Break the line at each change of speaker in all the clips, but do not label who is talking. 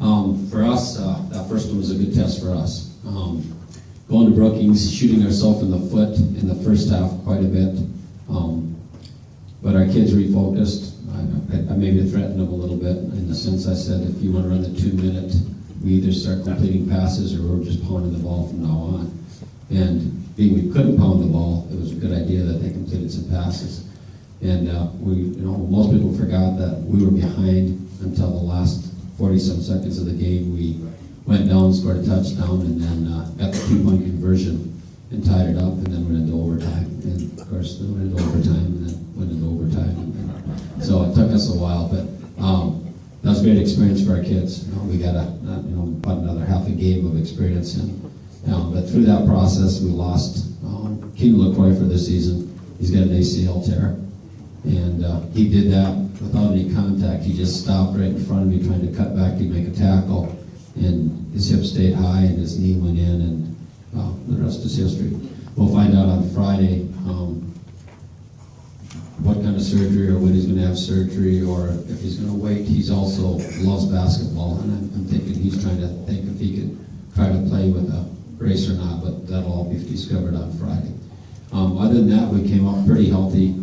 For us, that first one was a good test for us. Going to Brookings, shooting ourselves in the foot in the first half quite a bit. But our kids refocused. I maybe threatened them a little bit in the sense I said, if you want to run the 2-minute, we either start completing passes or we're just pounding the ball from now on. And being we couldn't pound the ball, it was a good idea that they completed some passes. And most people forgot that we were behind until the last 40-some seconds of the game. We went down, scored a touchdown, and then got the 2-point conversion and tied it up, and then went into overtime. And of course, we went into overtime, and then went into overtime. And so it took us a while, but that was a great experience for our kids. We got about another half a game of experience in. But through that process, we lost Keaton LaCroix for this season. He's got an ACL tear. And he did that without any contact. He just stopped right in front of me trying to cut back to make a tackle. And his hip stayed high and his knee went in, and the rest is history. We'll find out on Friday what kind of surgery or when he's going to have surgery or if he's going to wait. He's also loves basketball, and I'm thinking he's trying to think if he could try to play with a brace or not, but that'll all be discovered on Friday. Other than that, we came up pretty healthy.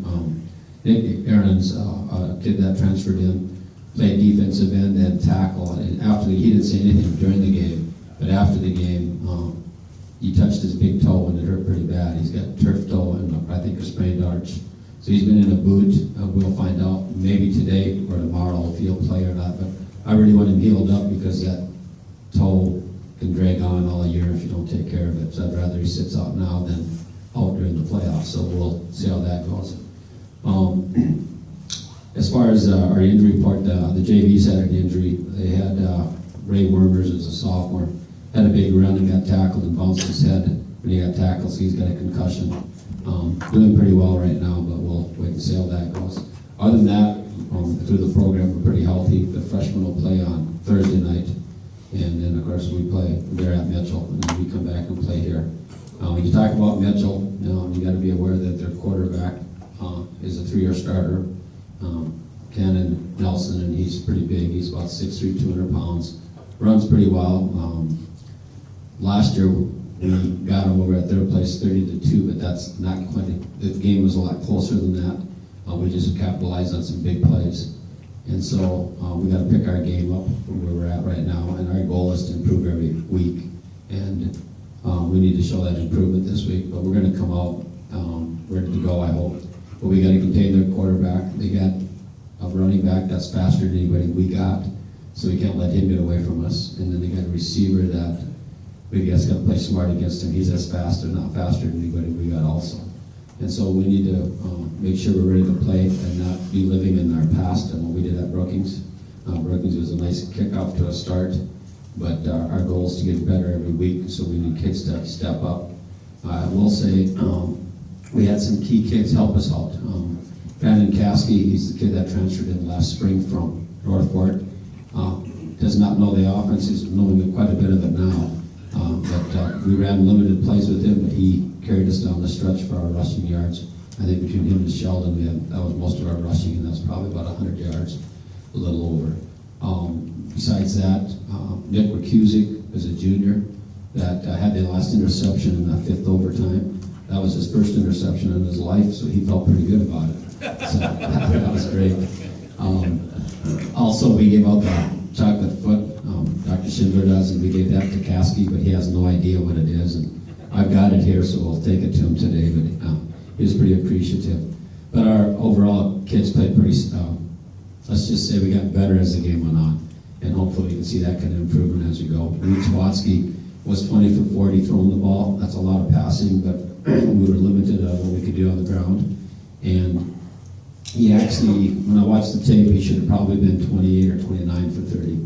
Nick Aaron's a kid that transferred in, played defensive end and tackle, and he didn't say anything during the game, but after the game, he touched his big toe and it hurt pretty bad. He's got turf toe and I think a sprained arch. So he's been in a boot. We'll find out maybe today or tomorrow if he'll play or not, but I really want him healed up because that toe can drag on all year if you don't take care of it. So I'd rather he sits out now than out during the playoffs. So we'll see how that goes. As far as our injury report, the JVs had an injury. They had Ray Wormers as a sophomore, had a big run and got tackled and bounced his head when he got tackled, so he's got a concussion. Doing pretty well right now, but we'll wait and see how that goes. Other than that, through the program, we're pretty healthy. The freshmen will play on Thursday night, and then of course we play there at Mitchell, and then we come back and play here. When you talk about Mitchell, you got to be aware that their quarterback is a 3-year starter, Cannon Nelson, and he's pretty big. He's about 6'3", 200 pounds. Runs pretty well. Last year we got him over at their place 30-2, but that's not quite. The game was a lot closer than that. We just capitalized on some big plays, and so we got to pick our game up from where we're at right now. And our goal is to improve every week, and we need to show that improvement this week. But we're going to come out ready to go, I hope. But we got to contain their quarterback. They got a running back that's faster than anybody we got, so we can't let him get away from us. And then they got a receiver that we just got to play smart against him. He's as fast or not faster than anybody we got also. And so we need to make sure we're ready to play and not be living in our past and what we did at Brookings. Brookings was a nice kickoff to a start, but our goal is to get better every week, so we need kids to step up. I will say we had some key kids help us out. Brandon Caskey, he's the kid that transferred in last spring from North Fork. Does not know the offense. He's knowing quite a bit of it now. But we ran limited plays with him, but he carried us down the stretch for our rushing yards. I think between him and Sheldon, that was most of our rushing, and that's probably about 100 yards, a little over. Besides that, Nick Rakusic is a junior that had the last interception in the 5th overtime. That was his first interception in his life, so he felt pretty good about it. So that was great. Also, we gave out the chocolate foot. Dr. Schindler does, and we gave that to Caskey, but he has no idea what it is. And I've got it here, so we'll take it to him today, but he was pretty appreciative. But our overall kids played pretty, let's just say we got better as the game went on, and hopefully we can see that kind of improvement as we go. Reed Swatsky was 20 for 40 throwing the ball. That's a lot of passing, but we were limited on what we could do on the ground. And he actually, when I watched the tape, he should have probably been 28 or 29 for 30.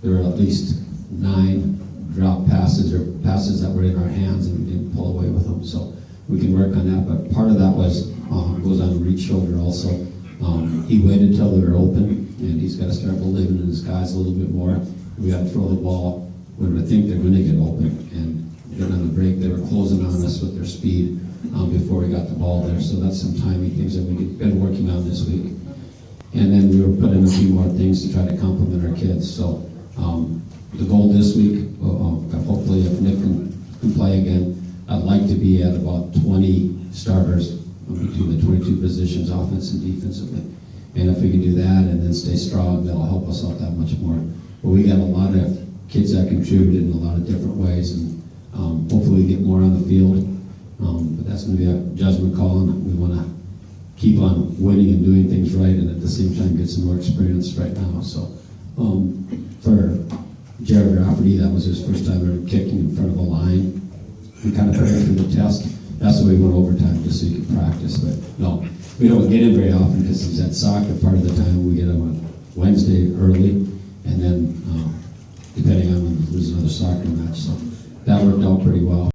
There were at least 9 drop passes or passes that were in our hands and we didn't pull away with them. So we can work on that. But part of that was goes on Reed's shoulder also. He waited till they were open, and he's got to start believing in his guys a little bit more. We got to throw the ball when we think they're going to get open. And then on the break, they were closing on us with their speed before we got the ball there. So that's some timing things that we've been working on this week. And then we were putting a few more things to try to compliment our kids. So The goal this week, hopefully if Nick can play again, I'd like to be at about 20 starters between the 22 positions, offense and defensively. And if we can do that and then stay strong, that'll help us out that much more. But we got a lot of kids that contributed in a lot of different ways, and hopefully we get more on the field. But that's going to be a judgment call, and we want to keep on winning and doing things right, and at the same time get some more experience right now. So for Jared Rafferty, that was his first time ever kicking in front of a line. We kind of put him through the test. That's why we went overtime, just so he could practice. But no, we don't get him very often because he's at soccer part of the time. We get him on Wednesday early, and then depending on when there's another soccer match. So that worked out pretty well.